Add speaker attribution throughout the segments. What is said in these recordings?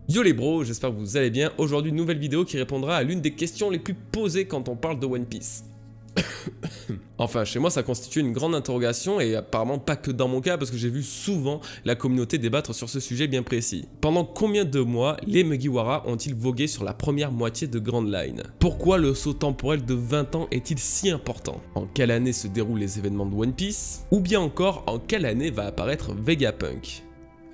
Speaker 1: Yo les bros, j'espère que vous allez bien. Aujourd'hui, une nouvelle vidéo qui répondra à l'une des questions les plus posées quand on parle de One Piece. Enfin, chez moi, ça constitue une grande interrogation et apparemment pas que dans mon cas parce que j'ai vu souvent la communauté débattre sur ce sujet bien précis. Pendant combien de mois les Mugiwara ont-ils vogué sur la première moitié de Grand Line? Pourquoi le saut temporel de 20 ans est-il si important? En quelle année se déroulent les événements de One Piece? Ou bien encore, en quelle année va apparaître Vegapunk?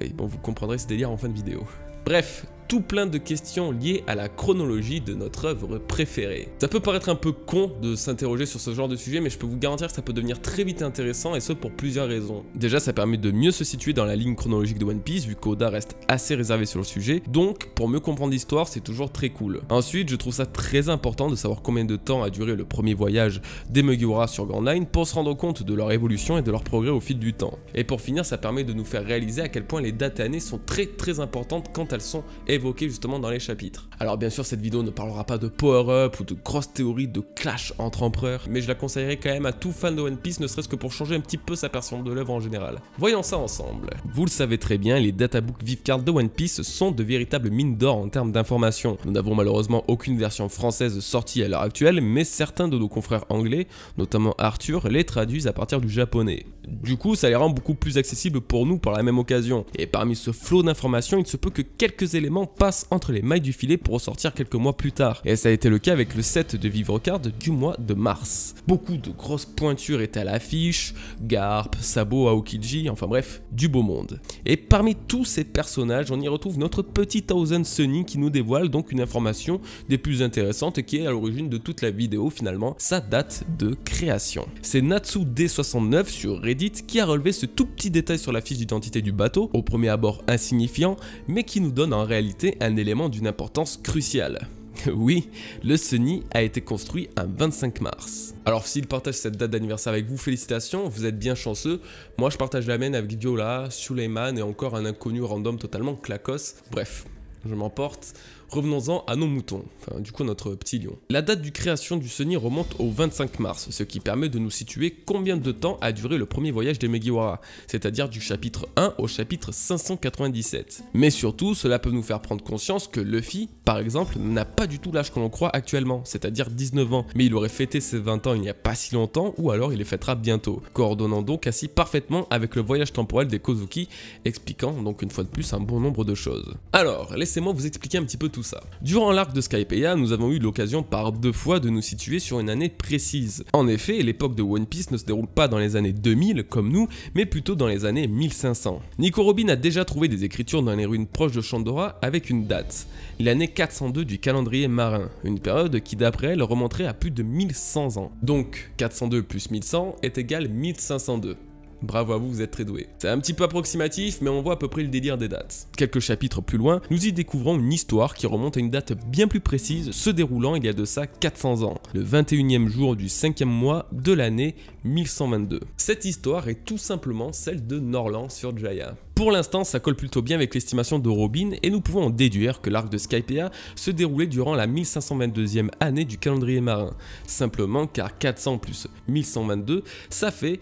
Speaker 1: Et bon, vous comprendrez ce délire en fin de vidéo. Bref, tout plein de questions liées à la chronologie de notre œuvre préférée. Ça peut paraître un peu con de s'interroger sur ce genre de sujet, mais je peux vous garantir que ça peut devenir très vite intéressant, et ce pour plusieurs raisons. Déjà, ça permet de mieux se situer dans la ligne chronologique de One Piece, vu qu'Oda reste assez réservé sur le sujet, donc pour mieux comprendre l'histoire, c'est toujours très cool. Ensuite, je trouve ça très important de savoir combien de temps a duré le premier voyage des Mugiwara sur Grand Line pour se rendre compte de leur évolution et de leur progrès au fil du temps. Et pour finir, ça permet de nous faire réaliser à quel point les dates et années sont très importantes quand elles sont évoqué justement dans les chapitres. Alors bien sûr, cette vidéo ne parlera pas de power-up ou de grosses théories de clash entre empereurs, mais je la conseillerais quand même à tout fan de One Piece, ne serait-ce que pour changer un petit peu sa perception de l'œuvre en général. Voyons ça ensemble. Vous le savez très bien, les databooks Vivecard de One Piece sont de véritables mines d'or en termes d'informations. Nous n'avons malheureusement aucune version française sortie à l'heure actuelle, mais certains de nos confrères anglais, notamment Arthur, les traduisent à partir du japonais. Du coup, ça les rend beaucoup plus accessibles pour nous par la même occasion. Et parmi ce flot d'informations, il se peut que quelques éléments passent entre les mailles du filet pour ressortir quelques mois plus tard. Et ça a été le cas avec le set de Vivrecard du mois de mars. Beaucoup de grosses pointures étaient à l'affiche, Garp, Sabo, Aokiji, enfin bref, du beau monde. Et parmi tous ces personnages, on y retrouve notre petit Thousand Sunny qui nous dévoile donc une information des plus intéressantes et qui est à l'origine de toute la vidéo finalement, sa date de création. C'est Natsu D69 sur Reddit qui a relevé ce tout petit détail sur la fiche d'identité du bateau, au premier abord insignifiant, mais qui nous donne en réalité un élément d'une importance cruciale. Oui, le Sunny a été construit un 25 mars. Alors s'il partage cette date d'anniversaire avec vous, félicitations, vous êtes bien chanceux. Moi je partage la mienne avec Viola, Suleiman et encore un inconnu random totalement clacos. Bref, je m'emporte. Revenons-en à nos moutons, enfin du coup notre petit lion. La date de création du Sunny remonte au 25 mars, ce qui permet de nous situer combien de temps a duré le premier voyage des Mugiwara, c'est-à-dire du chapitre 1 au chapitre 597. Mais surtout, cela peut nous faire prendre conscience que Luffy, par exemple, n'a pas du tout l'âge que l'on croit actuellement, c'est-à-dire 19 ans, mais il aurait fêté ses 20 ans il n'y a pas si longtemps, ou alors il les fêtera bientôt, coordonnant donc ainsi parfaitement avec le voyage temporel des Kozuki, expliquant donc une fois de plus un bon nombre de choses. Alors, laissez-moi vous expliquer un petit peu tout ça. Durant l'arc de Skypiea, nous avons eu l'occasion par 2 fois de nous situer sur une année précise. En effet, l'époque de One Piece ne se déroule pas dans les années 2000 comme nous, mais plutôt dans les années 1500. Nico Robin a déjà trouvé des écritures dans les ruines proches de Shandora avec une date, l'année 402 du calendrier marin, une période qui d'après elle remonterait à plus de 1100 ans. Donc 402 plus 1100 est égal 1502. Bravo à vous, vous êtes très doués. C'est un petit peu approximatif, mais on voit à peu près le délire des dates. Quelques chapitres plus loin, nous y découvrons une histoire qui remonte à une date bien plus précise, se déroulant il y a de ça 400 ans, le 21e jour du 5e mois de l'année 1122. Cette histoire est tout simplement celle de Norland sur Jaya. Pour l'instant, ça colle plutôt bien avec l'estimation de Robin et nous pouvons en déduire que l'arc de Skypiea se déroulait durant la 1522e année du calendrier marin. Simplement car 400 plus 1122, ça fait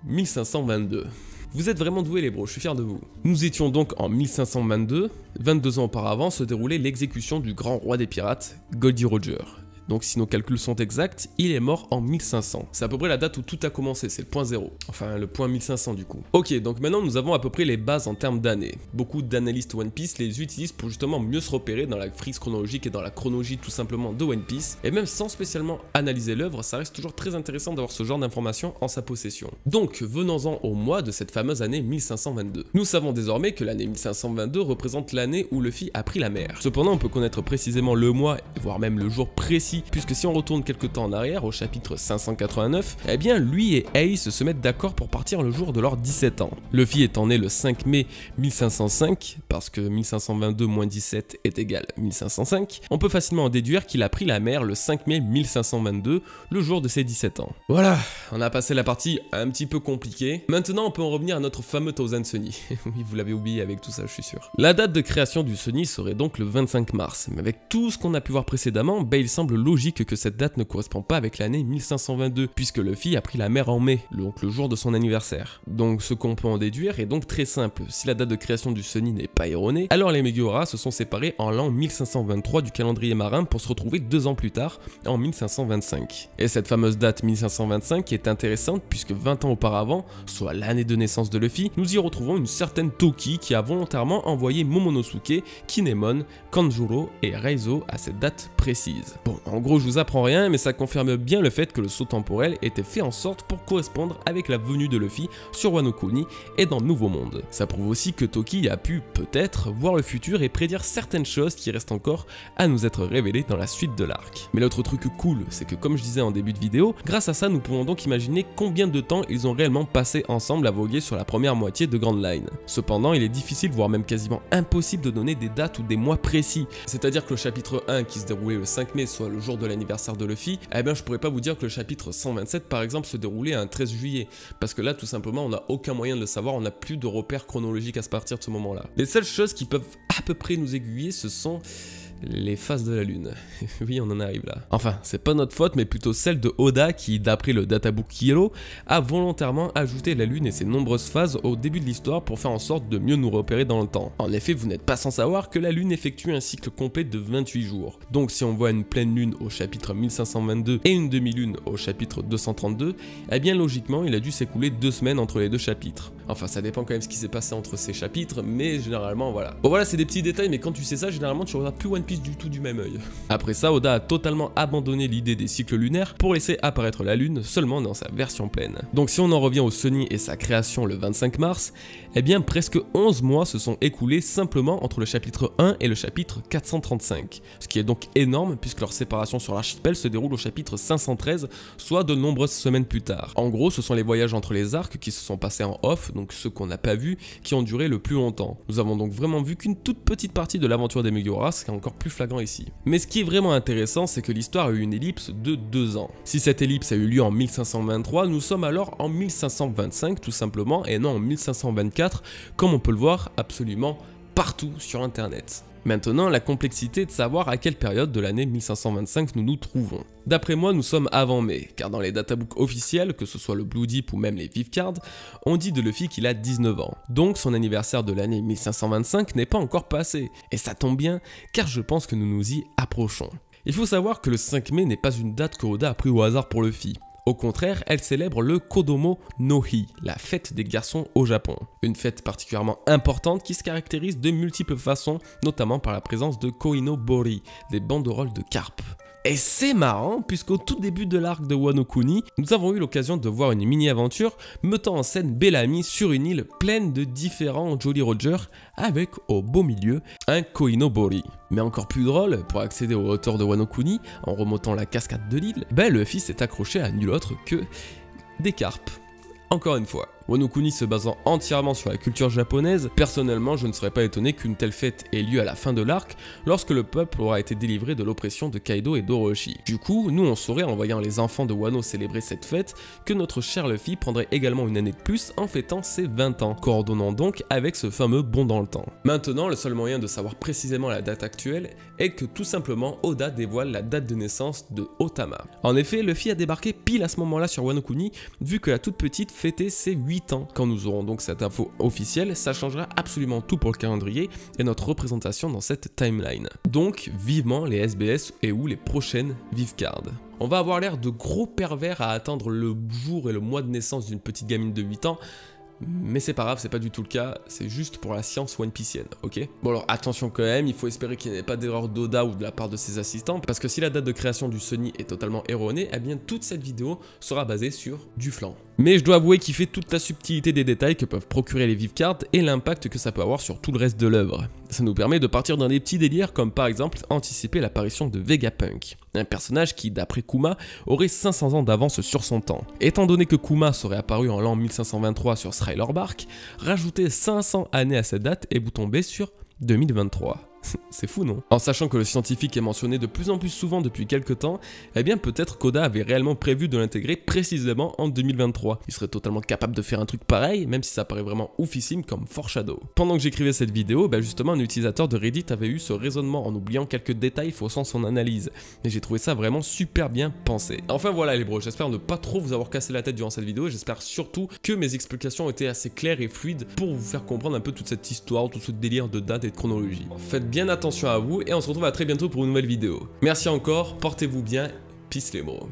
Speaker 1: 1522. Vous êtes vraiment doués les bros, je suis fier de vous. Nous étions donc en 1522, 22 ans auparavant se déroulait l'exécution du grand roi des pirates, Goldie Roger. Donc si nos calculs sont exacts, il est mort en 1500. C'est à peu près la date où tout a commencé, c'est le point 0. Enfin le point 1500 du coup. Ok, donc maintenant nous avons à peu près les bases en termes d'années. Beaucoup d'analystes One Piece les utilisent pour justement mieux se repérer dans la frise chronologique et dans la chronologie tout simplement de One Piece. Et même sans spécialement analyser l'œuvre, ça reste toujours très intéressant d'avoir ce genre d'informations en sa possession. Donc venons-en au mois de cette fameuse année 1522. Nous savons désormais que l'année 1522 représente l'année où Luffy a pris la mer. Cependant on peut connaître précisément le mois, voire même le jour précis, puisque si on retourne quelques temps en arrière, au chapitre 589, eh bien lui et Ace se mettent d'accord pour partir le jour de leurs 17 ans. Luffy étant né le 5 mai 1505, parce que 1522 moins 17 est égal 1505, on peut facilement en déduire qu'il a pris la mer le 5 mai 1522, le jour de ses 17 ans. Voilà, on a passé la partie un petit peu compliquée. Maintenant on peut en revenir à notre fameux Thousand Sunny. Oui, vous l'avez oublié avec tout ça, je suis sûr. La date de création du Sunny serait donc le 25 mars, mais avec tout ce qu'on a pu voir précédemment, il semble logique que cette date ne correspond pas avec l'année 1522, puisque Luffy a pris la mer en mai, donc le jour de son anniversaire. Donc ce qu'on peut en déduire est donc très simple, si la date de création du Sunny n'est pas erronée, alors les Meguiora se sont séparés en l'an 1523 du calendrier marin pour se retrouver 2 ans plus tard, en 1525. Et cette fameuse date 1525 est intéressante puisque 20 ans auparavant, soit l'année de naissance de Luffy, nous y retrouvons une certaine Toki qui a volontairement envoyé Momonosuke, Kinemon, Kanjuro et Reizo à cette date précise. Bon, en gros je vous apprends rien, mais ça confirme bien le fait que le saut temporel était fait en sorte pour correspondre avec la venue de Luffy sur Wano Kuni et dans le Nouveau Monde. Ça prouve aussi que Toki a pu, peut-être, voir le futur et prédire certaines choses qui restent encore à nous être révélées dans la suite de l'arc. Mais l'autre truc cool, c'est que comme je disais en début de vidéo, grâce à ça nous pouvons donc imaginer combien de temps ils ont réellement passé ensemble à voguer sur la première moitié de Grand Line. Cependant, il est difficile, voire même quasiment impossible de donner des dates ou des mois précis. C'est-à-dire que le chapitre 1 qui se déroulait le 5 mai, soit le jour de l'anniversaire de Luffy, eh bien je pourrais pas vous dire que le chapitre 127 par exemple se déroulait un 13 juillet, parce que là tout simplement on n'a aucun moyen de le savoir, on n'a plus de repères chronologiques à partir de ce moment-là. Les seules choses qui peuvent à peu près nous aiguiller, ce sont les phases de la lune. Oui, on en arrive là. Enfin, c'est pas notre faute, mais plutôt celle de Oda qui, d'après le databook Kyoto, a volontairement ajouté la lune et ses nombreuses phases au début de l'histoire pour faire en sorte de mieux nous repérer dans le temps. En effet, vous n'êtes pas sans savoir que la lune effectue un cycle complet de 28 jours. Donc si on voit une pleine lune au chapitre 1522 et une demi-lune au chapitre 232, eh bien logiquement, il a dû s'écouler 2 semaines entre les 2 chapitres. Enfin, ça dépend quand même ce qui s'est passé entre ces chapitres, mais généralement, voilà. Bon voilà, c'est des petits détails, mais quand tu sais ça, généralement, tu regardes plus One Piece du tout du même œil. Après ça, Oda a totalement abandonné l'idée des cycles lunaires pour laisser apparaître la lune seulement dans sa version pleine. Donc si on en revient au Sunny et sa création le 25 mars, eh bien presque 11 mois se sont écoulés simplement entre le chapitre 1 et le chapitre 435, ce qui est donc énorme puisque leur séparation sur l'archipel se déroule au chapitre 513, soit de nombreuses semaines plus tard. En gros, ce sont les voyages entre les arcs qui se sont passés en off, donc ceux qu'on n'a pas vus, qui ont duré le plus longtemps. Nous avons donc vraiment vu qu'une toute petite partie de l'aventure des Meguiora, ce qui est encore plus flagrant ici. Mais ce qui est vraiment intéressant, c'est que l'histoire a eu une ellipse de 2 ans. Si cette ellipse a eu lieu en 1523, nous sommes alors en 1525 tout simplement, et non en 1524, comme on peut le voir absolument partout sur internet. Maintenant, la complexité de savoir à quelle période de l'année 1525 nous nous trouvons. D'après moi, nous sommes avant mai, car dans les databooks officiels, que ce soit le Blue Deep ou même les Vivecard, on dit de Luffy qu'il a 19 ans. Donc son anniversaire de l'année 1525 n'est pas encore passé. Et ça tombe bien, car je pense que nous nous y approchons. Il faut savoir que le 5 mai n'est pas une date que Oda a pris au hasard pour Luffy. Au contraire, elle célèbre le Kodomo no Hi, la fête des garçons au Japon. Une fête particulièrement importante qui se caractérise de multiples façons, notamment par la présence de Koinobori, des banderoles de carpe. Et c'est marrant puisqu'au tout début de l'arc de Wano Kuni, nous avons eu l'occasion de voir une mini-aventure mettant en scène Bellamy sur une île pleine de différents Jolly Roger avec au beau milieu un Koinobori. Mais encore plus drôle, pour accéder aux hauteurs de Wano Kuni en remontant la cascade de l'île, Luffy s'est accroché à nul autre que des carpes. Encore une fois. Wano Kuni se basant entièrement sur la culture japonaise, personnellement je ne serais pas étonné qu'une telle fête ait lieu à la fin de l'arc, lorsque le peuple aura été délivré de l'oppression de Kaido et d'Orochi. Du coup, nous on saurait en voyant les enfants de Wano célébrer cette fête, que notre cher Luffy prendrait également une année de plus en fêtant ses 20 ans, coordonnant donc avec ce fameux bond dans le temps. Maintenant, le seul moyen de savoir précisément la date actuelle est que tout simplement Oda dévoile la date de naissance de Otama. En effet, Luffy a débarqué pile à ce moment-là sur Wano Kuni, vu que la toute petite fêtait ses 8 ans. Quand nous aurons donc cette info officielle, ça changera absolument tout pour le calendrier et notre représentation dans cette timeline. Donc vivement les SBS et ou les prochaines Vivecard. On va avoir l'air de gros pervers à attendre le jour et le mois de naissance d'une petite gamine de 8 ans, mais c'est pas grave, c'est pas du tout le cas, c'est juste pour la science One Piecienne, ok? Bon alors attention quand même, il faut espérer qu'il n'y ait pas d'erreur d'Oda ou de la part de ses assistants, parce que si la date de création du Sunny est totalement erronée, eh bien toute cette vidéo sera basée sur du flan. Mais je dois avouer qu'il fait toute la subtilité des détails que peuvent procurer les Vivecard et l'impact que ça peut avoir sur tout le reste de l'œuvre. Ça nous permet de partir dans des petits délires comme par exemple anticiper l'apparition de Vegapunk, un personnage qui d'après Kuma aurait 500 ans d'avance sur son temps. Étant donné que Kuma serait apparu en l'an 1523 sur Schuyler Bark, rajoutez 500 années à cette date et vous tombez sur 2023. C'est fou, non? En sachant que le scientifique est mentionné de plus en plus souvent depuis quelques temps, eh bien peut-être qu'Oda avait réellement prévu de l'intégrer précisément en 2023. Il serait totalement capable de faire un truc pareil, même si ça paraît vraiment oufissime comme foreshadow. Pendant que j'écrivais cette vidéo, justement un utilisateur de Reddit avait eu ce raisonnement en oubliant quelques détails faussant son analyse. Et j'ai trouvé ça vraiment super bien pensé. Enfin voilà les bros, j'espère ne pas trop vous avoir cassé la tête durant cette vidéo, j'espère surtout que mes explications ont été assez claires et fluides pour vous faire comprendre un peu toute cette histoire, tout ce délire de date et de chronologie. Faites bien attention à vous et on se retrouve à très bientôt pour une nouvelle vidéo. Merci encore, portez-vous bien, peace les bros.